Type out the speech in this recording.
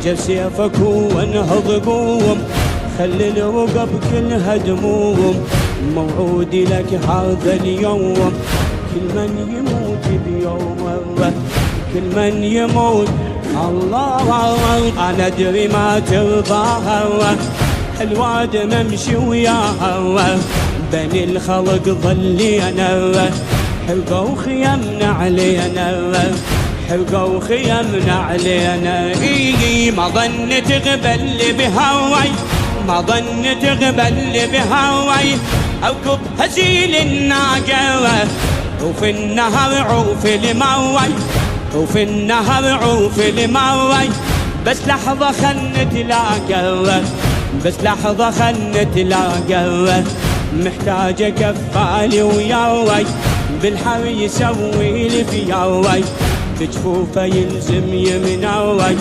جاب سيفك وانهض قوم، خلي الرقب كلها دموم، موعودي لك هذا اليوم، كل من يموت بيوم، كل من يموت الله. انا ادري ما ترضاها، الواد ممشي وياها، بني الخلق ظلينا، حرقوا خيمنا علينا، حرقوا خيمنا علينا. ما ظنت غبل بهواي، ما ظنت غبل بهواي، أركب هزيل الناقة وفي النهر عوف الموي، وفي النهر عوف الموي. بس لحظة خل نتلاقى، بس لحظة خل نتلاقى، محتاجة كفالي وياوي، بالحر يسوي لي فياوي، بجفوفه يلزم يمناوي.